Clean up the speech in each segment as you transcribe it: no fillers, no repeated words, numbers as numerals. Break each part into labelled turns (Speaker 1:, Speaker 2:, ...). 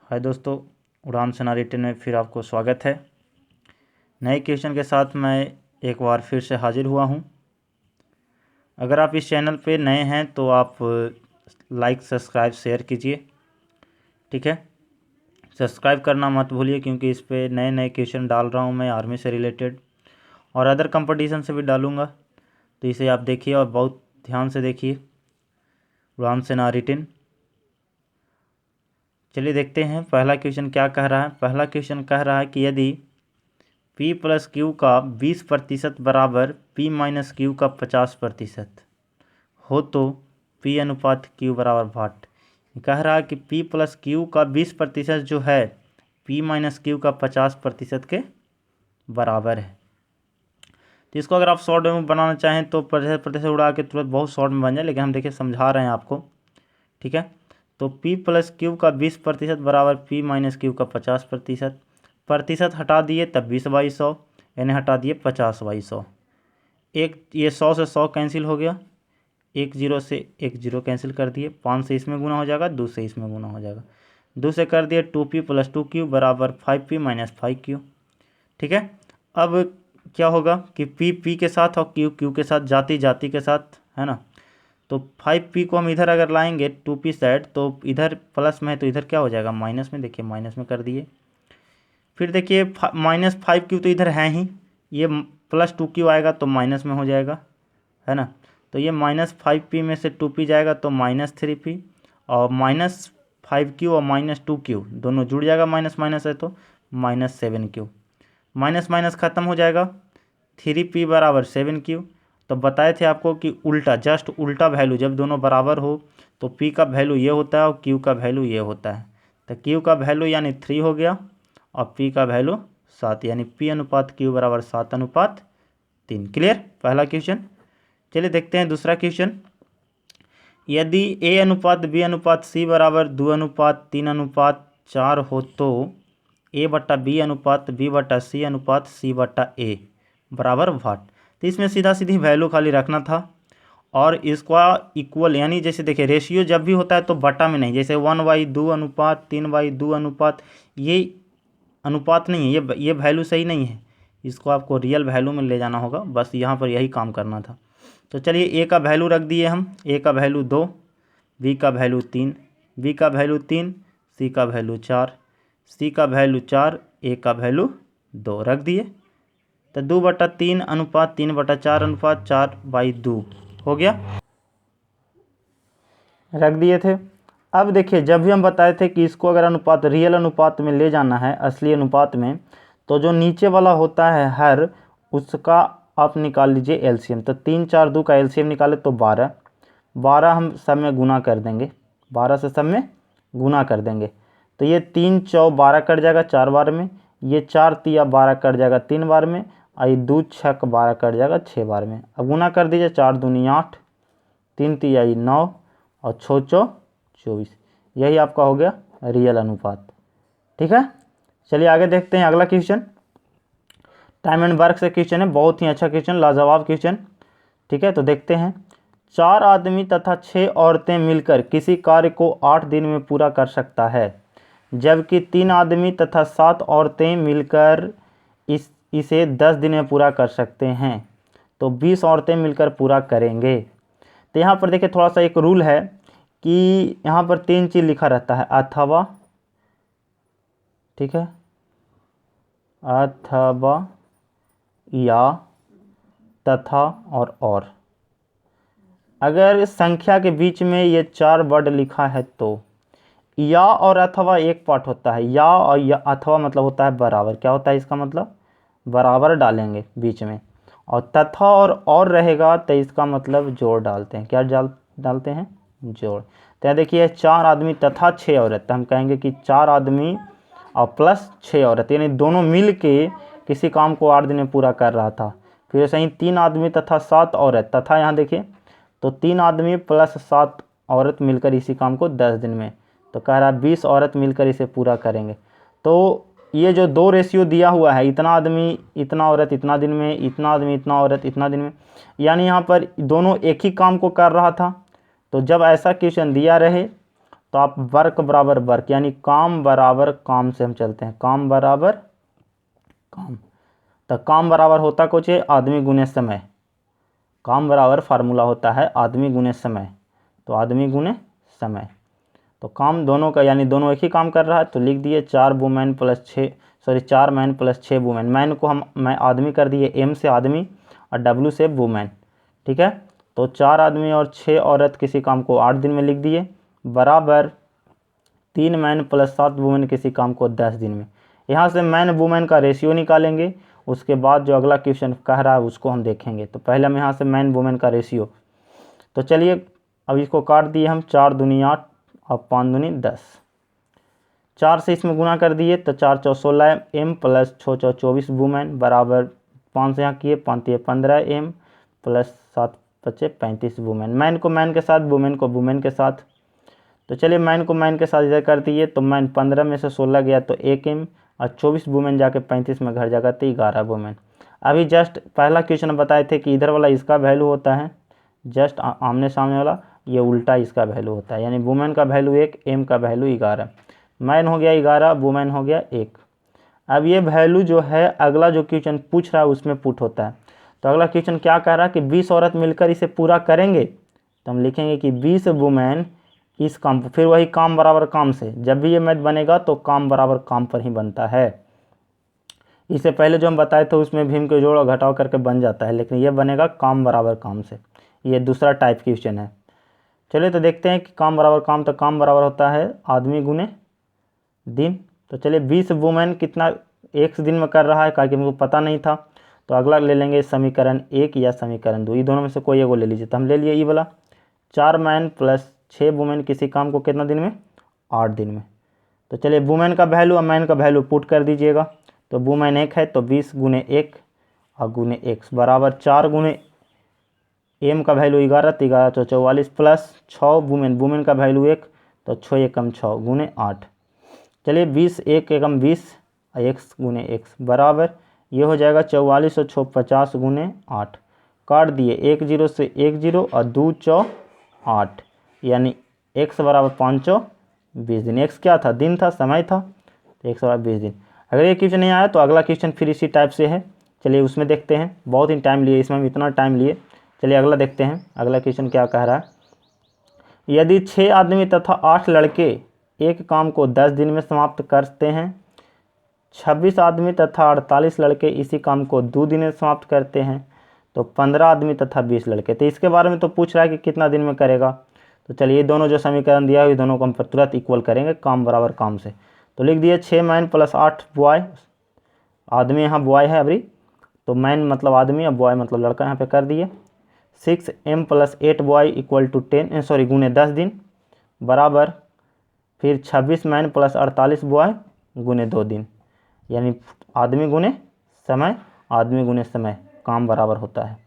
Speaker 1: हाय दोस्तों, उड़ान सेना रिटर्न में फिर आपको स्वागत है। नए क्वेश्चन के साथ मैं एक बार फिर से हाजिर हुआ हूं। अगर आप इस चैनल पे नए हैं तो आप लाइक सब्सक्राइब शेयर कीजिए, ठीक है। सब्सक्राइब करना मत भूलिए क्योंकि इस पे नए नए क्वेश्चन डाल रहा हूं मैं आर्मी से रिलेटेड और अदर कंपटीशन से भी डालूँगा, तो इसे आप देखिए और बहुत ध्यान से देखिए। उड़ान सेना रिटर्न, चलिए देखते हैं पहला क्वेश्चन क्या कह रहा है। पहला क्वेश्चन कह रहा है कि यदि P प्लस क्यू का 20% बराबर P माइनस क्यू का 50% हो तो P अनुपात Q बराबर वाट। कह रहा है कि P प्लस क्यू का 20% जो है P माइनस क्यू का 50% के बराबर है। तो इसको अगर आप शॉर्ट में बनाना चाहें तो प्रतिशत उड़ा के तुरंत बहुत शॉर्ट में बन जाए, लेकिन हम देखिए समझा रहे हैं आपको, ठीक है। तो P प्लस क्यू का 20% बराबर P माइनस क्यू का 50%। प्रतिशत हटा दिए तब 20/100, यानी हटा दिए 50/100। एक ये 100 से 100 कैंसिल हो गया, 1 0 से 1 0 कैंसिल कर दिए, 5 से इसमें गुना हो जाएगा, 2 से इसमें गुना हो जाएगा, 2 से कर दिए 2P प्लस 2Q बराबर 5P माइनस 5Q, ठीक है। अब क्या होगा कि P के साथ और Q के साथ, जाति के साथ, है ना। तो 5P को हम इधर अगर लाएंगे 2P साइड तो इधर प्लस में है तो इधर क्या हो जाएगा माइनस में, देखिए माइनस में कर दिए। फिर देखिए माइनस 5Q तो इधर है ही, ये प्लस 2Q आएगा तो माइनस में हो जाएगा, है ना। तो ये माइनस 5P में से 2P जाएगा तो माइनस 3P, और माइनस 5Q और माइनस 2Q दोनों जुड़ जाएगा, माइनस माइनस है तो माइनस 7Q। माइनस माइनस ख़त्म हो जाएगा, 3P बराबर 7Q। तो बताए थे आपको कि उल्टा, जस्ट उल्टा वैल्यू जब दोनों बराबर हो तो P का वैल्यू ये होता है और Q का वैल्यू ये होता है। तो Q का वैल्यू यानी 3 हो गया और P का वैल्यू 7, यानी P अनुपात Q बराबर 7/3। क्लियर पहला क्वेश्चन। चलिए देखते हैं दूसरा क्वेश्चन। यदि A अनुपात B अनुपात C बराबर 2:3:4 हो तो A/B अनुपात B/C अनुपात C/A बराबर वाट। तो इसमें सीधा सीधी वैल्यू खाली रखना था और इसका इक्वल, यानी जैसे देखिए रेशियो जब भी होता है तो बटा में नहीं, जैसे 1/2 अनुपात 3/2 अनुपात, ये अनुपात नहीं है, ये वैल्यू सही नहीं है, इसको आपको रियल वैल्यू में ले जाना होगा। बस यहाँ पर यही काम करना था। तो चलिए ए का वैल्यू रख दिए हम, ए का वैल्यू 2, बी का वैल्यू 3, बी का वैल्यू 3, सी का वैल्यू 4, सी का वैल्यू 4, ए का वैल्यू 2 रख दिए। तो 2/3 अनुपात 3/4 अनुपात 4/2 हो गया, रख दिए थे। अब देखिए जब भी हम बताए थे कि इसको अगर अनुपात रियल अनुपात में ले जाना है, असली अनुपात में, तो जो नीचे वाला होता है हर, उसका आप निकाल लीजिए एलसीएम। तो 3 4 2 का एलसीएम निकाले तो 12, 12 हम सब में गुना कर देंगे, 12 से सब में गुना कर देंगे। तो ये 3 चौ 12 कट जाएगा 4 बार में, ये 4 तिया 12 कट जाएगा 3 बार में, और ये 2 6 12 कट जाएगा 6 बार में। अब गुना कर दीजिए, 4 दूनी 8, 3 तिया 9 और 6 चौ 24। यही आपका हो गया रियल अनुपात, ठीक है। चलिए आगे देखते हैं अगला क्वेश्चन। टाइम एंड वर्क से क्वेश्चन है, बहुत ही अच्छा क्वेश्चन, लाजवाब क्वेश्चन, ठीक है। तो देखते हैं। 4 आदमी तथा 6 औरतें मिलकर किसी कार्य को 8 दिन में पूरा कर सकता है, जबकि 3 आदमी तथा 7 औरतें मिलकर इसे 10 दिन में पूरा कर सकते हैं, तो 20 औरतें मिलकर पूरा करेंगे। तो यहाँ पर देखिए थोड़ा सा एक रूल है कि यहाँ पर 3 चीज़ लिखा रहता है, अथवा, ठीक है, अथवा, या, तथा और अगर संख्या के बीच में ये 4 वर्ड लिखा है तो या और अथवा एक पार्ट होता है, या और या अथवा मतलब होता है बराबर। क्या होता है इसका मतलब, बराबर डालेंगे बीच में, और तथा और रहेगा तो इसका मतलब जोड़ डालते हैं। क्या डालते हैं, जोड़। तो यहाँ देखिए 4 आदमी तथा 6 औरत, तो हम कहेंगे कि 4 आदमी और प्लस 6 औरत, यानी दोनों मिल के किसी काम को 8 दिन में पूरा कर रहा था। फिर ऐसे ही 3 आदमी तथा 7 औरत, तथा यहाँ देखिए तो 3 आदमी प्लस 7 औरत मिलकर इसी काम को 10 दिन में, तो कह रहा है 20 औरत मिलकर इसे पूरा करेंगे। तो ये जो 2 रेशियो दिया हुआ है, इतना आदमी इतना औरत इतना दिन में, इतना आदमी इतना औरत इतना दिन में, यानी यहाँ पर दोनों एक ही काम को कर रहा था। तो जब ऐसा क्वेश्चन दिया रहे तो आप वर्क बराबर वर्क यानी काम बराबर काम से हम चलते हैं, काम बराबर काम। तो काम बराबर होता कुछ है आदमी गुने समय, काम बराबर फार्मूला होता है आदमी गुने समय, तो आदमी गुने समय। तो काम दोनों का यानी दोनों एक ही काम कर रहा है, तो लिख दिए 4 women plus 4 man plus 6 women. Man को मैं आदमी कर दिए, एम से आदमी और डब्ल्यू से वुमेन, ठीक है। तो 4 आदमी और 6 औरत किसी काम को 8 दिन में लिख दिए, बराबर 3 मैन प्लस 7 वुमेन किसी काम को 10 दिन में। यहाँ से मैन वुमेन का रेशियो निकालेंगे, उसके बाद जो अगला क्वेश्चन कह रहा है उसको हम देखेंगे। तो पहले हम यहाँ से मैन वुमेन का रेशियो, तो चलिए अब इसको काट दिए हम, 4 दूनी 8 और 5 दूनी 10, 4 से इसमें गुना कर दिए तो 4 चौ 16 एम प्लस 6 चौ 24 वुमेन, बराबर 5 से यहाँ किए 5 ये 15 एम प्लस 7 बचे 35 वुमेन। मैन को मैन के साथ, वुमेन को वुमेन के साथ। तो चलिए मैन को मैन के साथ इधर कर दिए, तो मैन 15 में से 16 गया तो 1 एम और 24 वुमेन जाके 35 में घर जाएगा तो 11 वुमेन। अभी जस्ट पहला क्वेश्चन बताए थे कि इधर वाला इसका वैल्यू होता है, जस्ट आमने सामने वाला ये उल्टा इसका वैल्यू होता है, यानी वुमेन का वैल्यू 1, एम का वैल्यू 11, मैन हो गया 11, वुमेन हो गया 1। अब ये वैल्यू जो है अगला जो क्वेश्चन पूछ रहा है उसमें पुट होता है। तो अगला क्वेश्चन क्या कह रहा है कि 20 औरत मिलकर इसे पूरा करेंगे, तो हम लिखेंगे कि 20 वुमेन इस काम, फिर वही काम बराबर काम से, जब भी ये मैथ बनेगा तो काम बराबर काम पर ही बनता है। इससे पहले जो हम बताए थे उसमें भीम के जोड़ और घटाव करके बन जाता है, लेकिन ये बनेगा काम बराबर काम से। ये दूसरा टाइप क्वेश्चन है। चलिए तो देखते हैं कि काम बराबर काम, तो काम बराबर होता है आदमी गुने दिन। तो चलिए 20 वुमेन कितना एक दिन में कर रहा है, क्योंकि मुझको पता नहीं था। तो अगला ले लेंगे समीकरण 1 या समीकरण 2, ये दोनों में से कोई एक वो ले लीजिए। तो हम ले लिए ये वाला, 4 मैन प्लस 6 वुमेन किसी काम को कितना दिन में, 8 दिन में। तो चलिए वुमेन का वैल्यू और मैन का वैल्यू पुट कर दीजिएगा। तो वुमेन 1 है तो 20 गुने 1 और गुने 1 बराबर 4 गुने एम का वैल्यू 11 तो 11 तो 44 प्लस 6 वुमेन का वैल्यू 1 तो 6 एकम 6 गुने 8। चलिए 20 1 एकम 20 और 1 गुने 1 बराबर ये हो जाएगा 44 और 6 50 गुने 8, काट दिए 1 0 से 1 0 और 2 चौ 8, यानी x बराबर 5 20 दिन। x क्या था, दिन था, समय था, तो x बराबर 20 दिन। अगर ये क्वेश्चन नहीं आया तो अगला क्वेश्चन फिर इसी टाइप से है, चलिए उसमें देखते हैं। बहुत ही टाइम लिए इसमें, इतना टाइम लिए। चलिए अगला देखते हैं, अगला क्वेश्चन क्या कह रहा है। यदि 6 आदमी तथा 8 लड़के एक काम को 10 दिन में समाप्त करते हैं, 26 आदमी तथा 48 लड़के इसी काम को 2 दिन में समाप्त करते हैं, तो 15 आदमी तथा 20 लड़के। तो इसके बारे में तो पूछ रहा है कि कितना दिन में करेगा। तो चलिए दोनों जो समीकरण दिया है दोनों को हम तुरंत इक्वल करेंगे काम बराबर काम से। तो लिख दिए 6 मैन प्लस 8 बॉय, आदमी यहाँ बॉय है अभी, तो मैन मतलब आदमी और बॉय मतलब लड़का, यहाँ पे कर दिए। 6 एम प्लस 8 बॉय इक्वल टू 10 गुने 10 दिन, बराबर फिर 26 मैन प्लस 48 बॉय गुने 2 दिन, यानी आदमी गुने समय, आदमी गुने समय, काम बराबर होता है।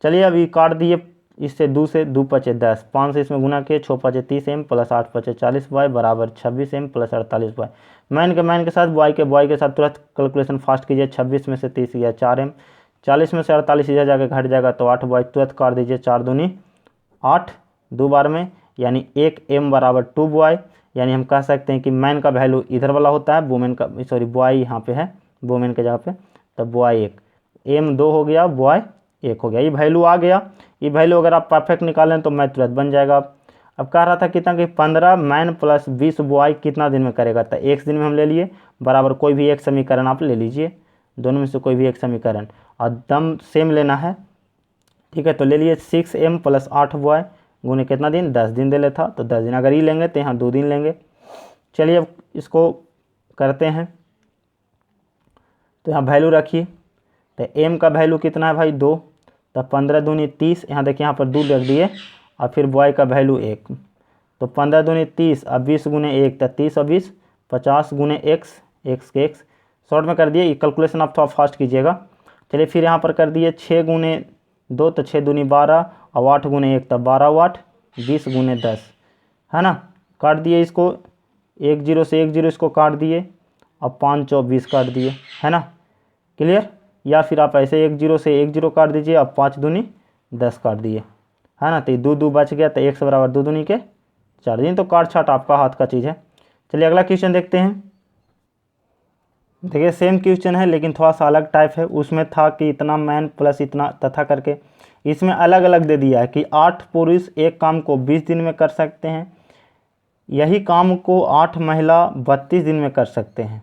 Speaker 1: चलिए अभी काट दिए, इससे 2 से 2 पचे 10, 5 से इसमें गुना किए 6 पचे 30 एम प्लस 8 पचे 40 बॉय बराबर 26 एम प्लस 48 बॉय। मैन के साथ बॉय के साथ तुरंत कैलकुलेशन फास्ट कीजिए। 26 में से 30 गया 4 एम, 40 में से 48 इधर जाकर घट जाएगा तो 8 बॉय, तुरंत काट दीजिए 4 दूनी 8 2 बार में, यानी 1 एम बराबर 2 बॉय। यानी हम कह सकते हैं कि मैन का वैल्यू इधर वाला होता है, वुमेन का बॉय यहाँ पे है वुमेन के जगह पे, तो बॉय 1, एम 2 हो गया, बॉय 1 हो गया। ये वैल्यू आ गया। ये वैल्यू अगर आप परफेक्ट निकालें तो मैथ तुरंत बन जाएगा। अब कह रहा था कितना कि 15 मैन प्लस 20 बॉय कितना दिन में करेगा, तो 1 दिन में हम ले लिए, बराबर कोई भी एक समीकरण आप ले लीजिए, दोनों में से कोई भी एक समीकरण, और दम सेम लेना है, ठीक है। तो ले लिए 6 एम प्लस 8 बॉय गुने कितना दिन, 10 दिन दे लेता, तो 10 दिन अगर ये लेंगे तो यहाँ 2 दिन लेंगे। चलिए अब इसको करते हैं, तो यहाँ वैल्यू रखिए। तो एम का वैल्यू कितना है भाई 2, तो 15 दूनी 30, यहाँ देखिए यहाँ पर 2 रख दिए, और फिर बॉय का वैल्यू 1, तो 15 दूनी 30 और 20 गुने 1, तो 30 और 20 50 गुने x के x शॉर्ट में कर दिए। ये कैलकुलेशन आप थोड़ा फास्ट कीजिएगा। चलिए फिर यहाँ पर कर दिए 6 गुने 2, तो 6 दूनी 12 और 8 गुने 1, तो 12 8 20 गुने 10, है ना। काट दिए इसको, 1 0 से 1 0 इसको काट दिए, और 5 चौ 20 काट दिए, है ना, क्लियर। या फिर आप ऐसे 1 0 से 1 0 काट दीजिए, और 5 दूनी 10 काट दिए, है ना। तो 2 2 बच गया, तो 1 बराबर 2 दूनी के 4 दिन। तो काट छाट आपका हाथ का चीज़ है। चलिए अगला क्वेश्चन देखते हैं। देखिए सेम क्वेश्चन है लेकिन थोड़ा सा अलग टाइप है। उसमें था कि इतना मैन प्लस इतना तथा करके, इसमें अलग अलग दे दिया है कि 8 पुरुष एक काम को 20 दिन में कर सकते हैं, यही काम को 8 महिला 32 दिन में कर सकते हैं।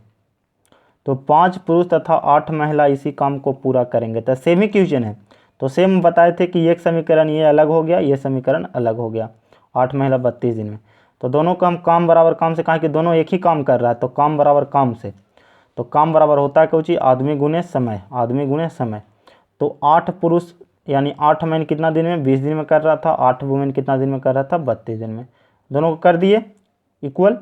Speaker 1: तो 5 पुरुष तथा 8 महिला इसी काम को पूरा करेंगे। तो सेम ही क्वेश्चन है। तो सेम बताए थे कि एक समीकरण ये अलग हो गया, ये समीकरण अलग हो गया, 8 महिला 32 दिन में। तो दोनों का हम काम बराबर काम से, कहा कि दोनों एक ही काम कर रहा है तो काम बराबर काम से। तो काम बराबर होता है क्योंकि आदमी गुने समय, आदमी गुने समय। तो 8 पुरुष यानी 8 मैन कितना दिन में, 20 दिन में कर रहा था, 8 वुमेन कितना दिन में कर रहा था, 32 दिन में। दोनों को कर दिए इक्वल।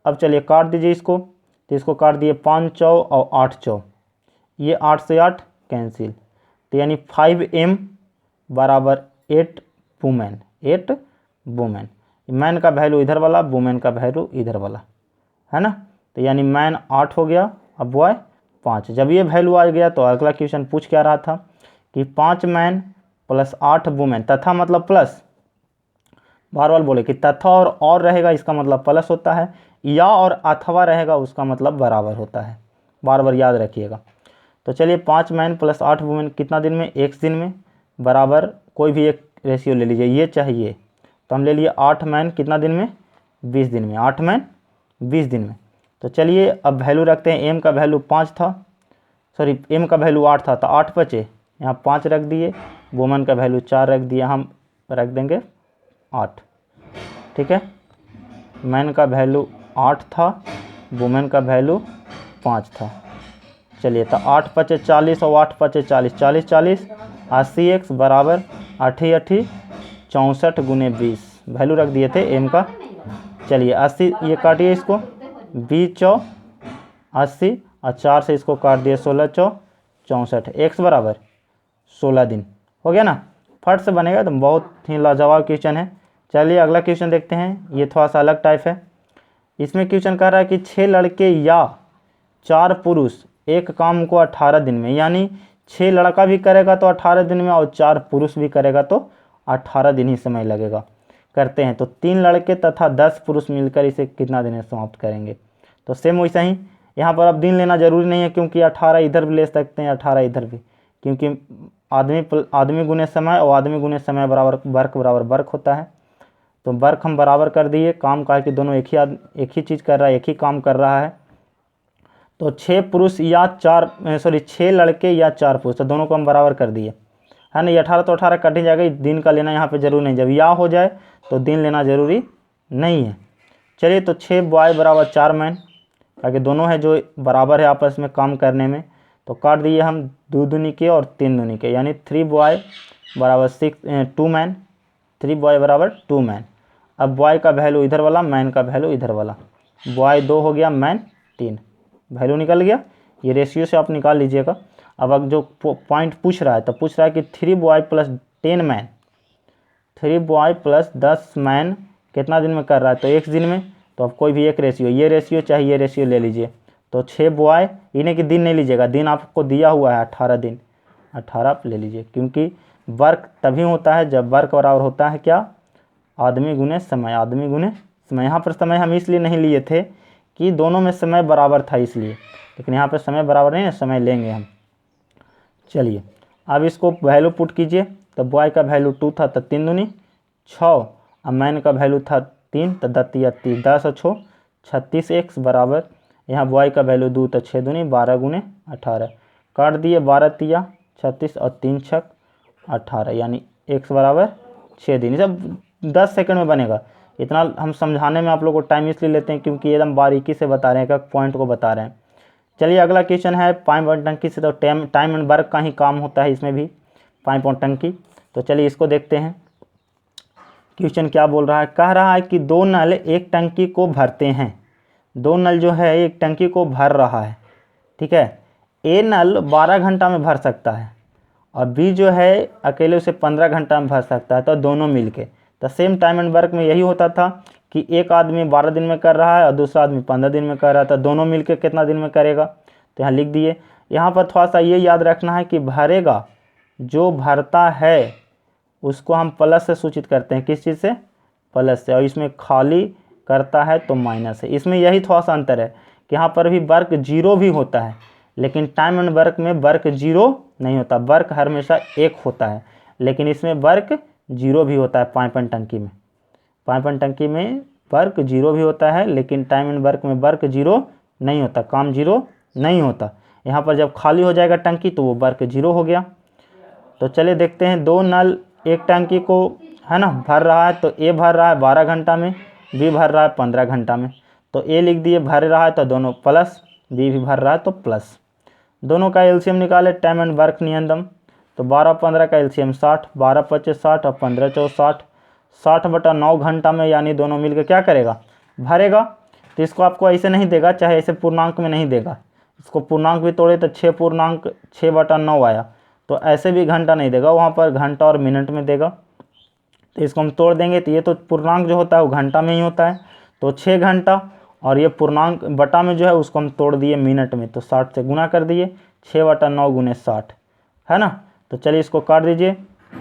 Speaker 1: अब चलिए काट दीजिए इसको। तो इसको काट दिए 5 चौ और 8 चौ, ये 8 से 8 कैंसिल। तो यानी 5m बराबर 8 वुमेन, 8 वुमेन। मैन का वैल्यू इधर वाला, वुमेन का वैल्यू इधर वाला, है ना। तो यानी मैन 8 हो गया, अब बॉय 5। जब ये वैल्यू आ गया तो अगला क्वेश्चन पूछ क्या रहा था कि 5 मैन प्लस 8 वुमेन, तथा मतलब प्लस, बार बार बोले कि तथा और रहेगा इसका मतलब प्लस होता है, या और अथवा रहेगा उसका मतलब बराबर होता है, बार बार याद रखिएगा। तो चलिए 5 मैन प्लस 8 वुमेन कितना दिन में, एक दिन में, बराबर कोई भी एक रेशियो ले लीजिए, ये चाहिए। तो हम ले लिए 8 मैन कितना दिन में, 20 दिन में, 8 मैन 20 दिन में। तो चलिए अब वैल्यू रखते हैं। एम का वैल्यू 5 था, सॉरी एम का वैल्यू 8 था, तो 8 बचे, यहाँ 5 रख दिए, वुमेन का वैल्यू 4 रख दिया, हम रख देंगे 8, ठीक है। मैन का वैल्यू 8 था, वुमेन का वैल्यू 5 था। चलिए तो 8 पचे 40 और 8 पचे 40, 40 40 80x बराबर 8 8 64 गुने 20, वैल्यू रख दिए थे एम का। चलिए 80, ये काटिए इसको, 20 चौ 80 और 4 से इसको काट दिए, 16 चौ 64, x बराबर 16 दिन। हो गया ना, फट से बनेगा। तो बहुत ही लाजवाब क्वेश्चन है। चलिए अगला क्वेश्चन देखते हैं। ये थोड़ा सा अलग टाइप है। इसमें क्वेश्चन कह रहा है कि 6 लड़के या 4 पुरुष एक काम को 18 दिन में, यानी 6 लड़का भी करेगा तो 18 दिन में और 4 पुरुष भी करेगा तो 18 दिन ही समय लगेगा। करते हैं तो 3 लड़के तथा 10 पुरुष मिलकर इसे कितना दिन में समाप्त करेंगे। तो सेम वैसा ही यहाँ पर अब दिन लेना जरूरी नहीं है, क्योंकि 18 इधर भी ले सकते हैं, 18 इधर भी, क्योंकि आदमी गुने समय और आदमी गुने समय बराबर वर्क बराबर वर्क होता है। तो वर्क हम बराबर कर दिए, काम का कि दोनों एक ही चीज़ कर रहा है, एक ही काम कर रहा है। तो 6 पुरुष या 6 लड़के या 4 पुरुष, तो दोनों को हम बराबर कर दिए, है ना। ये 18 तो 18 कट ही जाएगा, दिन का लेना यहाँ पे जरूरी नहीं। जब या हो जाए तो दिन लेना जरूरी नहीं है। चलिए तो 6 बॉय बराबर 4 मैन, ताकि दोनों है जो बराबर है आपस में काम करने में। तो काट दिए हम 2 दूनी के और 3 दूनी के, यानी 3 बॉय बराबर 2 मैन, 3 बॉय बराबर 2 मैन। अब बॉय का वैल्यू इधर वाला, मैन का वैल्यू इधर वाला, बॉय 2 हो गया, मैन 3, वैल्यू निकल गया। ये रेशियो से आप निकाल लीजिएगा। अब जो पॉइंट पूछ रहा है, तो पूछ रहा है कि 3 boy plus 10 man, 3 boy plus 10 man कितना दिन में कर रहा है, तो एक दिन में। तो अब कोई भी एक रेशियो, ये रेशियो चाहे ये रेशियो ले लीजिए। तो 6 बॉय, इन्हें कि दिन नहीं लीजिएगा, दिन आपको दिया हुआ है 18 दिन, 18 आप ले लीजिए, क्योंकि वर्क तभी होता है जब वर्क बराबर होता है क्या, आदमी गुने समय, आदमी गुने समय। यहाँ पर समय हम इसलिए नहीं लिए थे कि दोनों में समय बराबर था इसलिए, लेकिन यहाँ पर समय बराबर नहीं है, समय लेंगे हम। चलिए अब इसको वैल्यू पुट कीजिए। तो बॉय का वैल्यू 2 था, तो 3 दूनी 6, और मैन का वैल्यू था 3, तो 10 10 और 6 36x बराबर, यहाँ बॉय का वैल्यू 2, तो 6 दूनी 12 गुने 18, काट दिए 12 तिया 36 और 3 छक 18, यानी x बराबर 6 दिन। सब 10 सेकंड में बनेगा। इतना हम समझाने में आप लोगों को टाइम इसलिए लेते हैं क्योंकि एकदम बारीकी से बता रहे हैं, एक पॉइंट को बता रहे हैं। चलिए अगला क्वेश्चन है पाइप और टंकी से। तो टाइम एंड वर्क का ही काम होता है इसमें भी, पाइप और टंकी। तो चलिए इसको देखते हैं क्वेश्चन क्या बोल रहा है। कह रहा है कि 2 नल एक टंकी को भरते हैं, 2 नल जो है एक टंकी को भर रहा है, ठीक है। ए नल 12 घंटा में भर सकता है और बी जो है अकेले उसे 15 घंटा में भर सकता है, तो दोनों मिलके। तो सेम टाइम एंड वर्क में यही होता था कि एक आदमी 12 दिन में कर रहा है और दूसरा आदमी 15 दिन में कर रहा था, दोनों मिलके कितना दिन में करेगा। तो यहाँ लिख दिए। यहाँ पर थोड़ा सा ये याद रखना है कि भरेगा, जो भरता है उसको हम प्लस से सूचित करते हैं, किस चीज़ से, प्लस है, और इसमें खाली करता है तो माइनस है। इसमें यही थोड़ा सा अंतर है कि यहाँ पर भी वर्क जीरो भी होता है, लेकिन टाइम एंड वर्क में वर्क जीरो नहीं होता, वर्क हमेशा 1 होता है, लेकिन इसमें वर्क जीरो भी होता है। पाइप एंड टंकी में, पाइप एंड टंकी में वर्क जीरो भी होता है, लेकिन टाइम एंड वर्क में वर्क जीरो नहीं होता, काम जीरो नहीं होता। यहाँ पर जब खाली हो जाएगा टंकी तो वो वर्क जीरो हो गया। तो चलिए देखते हैं, 2 नल एक टंकी को है ना भर रहा है, तो ए भर रहा है 12 घंटा में, बी भर रहा है 15 घंटा में। तो ए लिख दिए भर रहा है तो दोनों प्लस, बी भी भर रहा है तो प्लस। दोनों का एलसीएम निकाले, टाइम एंड वर्क नियंदम। तो 12-15 का एलसीएम 60, 12-25 60 और 15-4 60, 60/9 घंटा में, यानी दोनों मिलकर क्या करेगा, भरेगा। तो इसको आपको ऐसे नहीं देगा, चाहे ऐसे पूर्णांक में नहीं देगा, इसको पूर्णांक भी तोड़े तो 6/9 आया, तो ऐसे भी घंटा नहीं देगा, वहाँ पर घंटा और मिनट में देगा। तो इसको हम तोड़ देंगे तो ये तो पूर्णांक जो होता है वो घंटा में ही होता है, तो 6 घंटा, और ये पूर्णांक बटा में जो है उसको हम तोड़ दिए मिनट में, तो 60 से गुना कर दिए, 6/9 × 60 है ना। तो चलिए इसको काट दीजिए,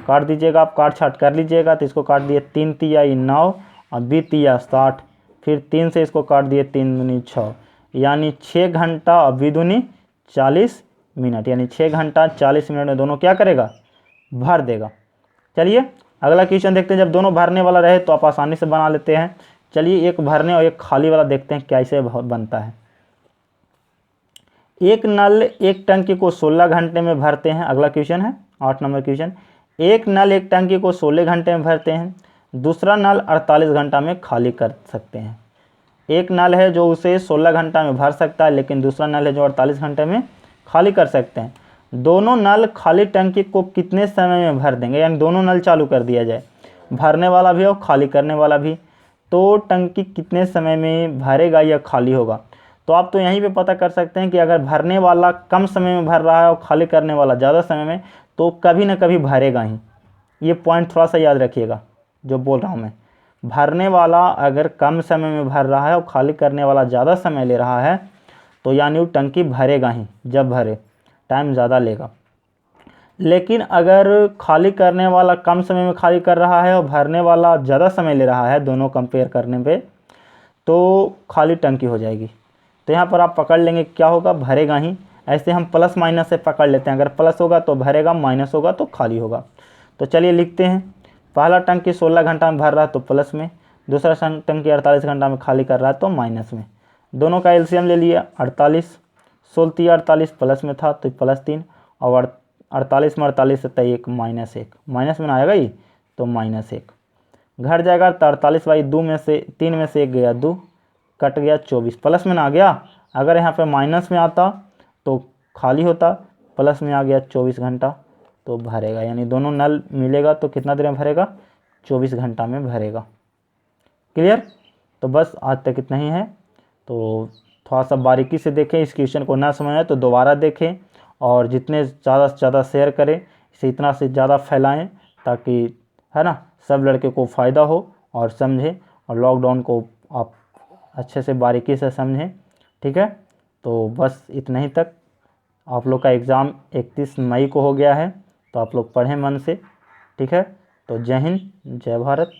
Speaker 1: काट दीजिएगा आप, काट छाट कर लीजिएगा। तो इसको काट दिए 3 तिया 9 और 20 तिया 60, फिर 3 से इसको काट दिए 3 दूनी 6, यानी 6 घंटा और 20 दूनी 40 मिनट, यानी 6 घंटा 40 मिनट में दोनों क्या करेगा, भर देगा। चलिए अगला क्वेश्चन देखते हैं। जब दोनों भरने वाला रहे तो आप आसानी से बना लेते हैं। चलिए एक भरने और एक खाली वाला देखते हैं कैसे बनता है। एक नल एक टंकी को 16 घंटे में भरते हैं। अगला क्वेश्चन है 8 नंबर क्वेश्चन। एक नल एक टंकी को 16 घंटे में भरते हैं, दूसरा नल 48 घंटा में खाली कर सकते हैं। एक नल है जो उसे 16 घंटा में भर सकता है, लेकिन दूसरा नल है जो 48 घंटे में खाली कर सकते हैं। दोनों नल खाली टंकी को कितने समय में भर देंगे, यानी दोनों नल चालू कर दिया जाए, भरने वाला भी और खाली करने वाला भी, तो टंकी कितने समय में भरेगा या खाली होगा। तो आप तो यहीं पे पता कर सकते हैं कि अगर भरने वाला कम समय में भर रहा है और खाली करने वाला ज़्यादा समय में, तो कभी ना कभी भरेगा ही। ये पॉइंट थोड़ा सा याद रखिएगा जो बोल रहा हूँ मैं। भरने वाला अगर कम समय में भर रहा है और खाली करने वाला ज़्यादा समय ले रहा है, तो यानी वो टंकी भरेगा ही, जब भरे टाइम ज़्यादा लेगा। लेकिन अगर खाली करने वाला कम समय में खाली कर रहा है और भरने वाला ज़्यादा समय ले रहा है, दोनों कंपेयर करने पे, तो खाली टंकी हो जाएगी। तो यहाँ पर आप पकड़ लेंगे क्या होगा, भरेगा ही। ऐसे हम प्लस माइनस से पकड़ लेते हैं, अगर प्लस होगा तो भरेगा, माइनस होगा तो खाली होगा। तो चलिए लिखते हैं, पहला टंकी 16 घंटा में भर रहा है तो प्लस में, दूसरा टंकी 48 घंटा में खाली कर रहा है तो माइनस में। दोनों का एलसीएम ले लिया, 48, 16 48 प्लस में था तो +3, और 48 में 48 से 1 -1, माइनस में ना आएगा ही तो -1 घट जाएगा। तो 48/2 में से 3 में से 1 गया 2, कट गया 24, प्लस में ना आ गया। अगर यहाँ पे माइनस में आता तो खाली होता, प्लस में आ गया 24 घंटा तो भरेगा, यानी दोनों नल मिलेगा तो कितना देर में भरेगा, 24 घंटा में भरेगा। क्लियर। तो बस आज तक इतना ही है। तो थोड़ा सा बारीकी से देखें, इस क्वेश्चन को ना समझ आए तो दोबारा देखें, और जितने ज़्यादा से ज़्यादा शेयर करें, इसे इतना से ज़्यादा फैलाएं, ताकि है ना सब लड़के को फ़ायदा हो और समझें, और लॉकडाउन को आप अच्छे से बारीकी से समझें। ठीक है, तो बस इतना ही तक। आप लोग का एग्ज़ाम 31 मई को हो गया है, तो आप लोग पढ़ें मन से। ठीक है, तो जय हिंद, जय भारत।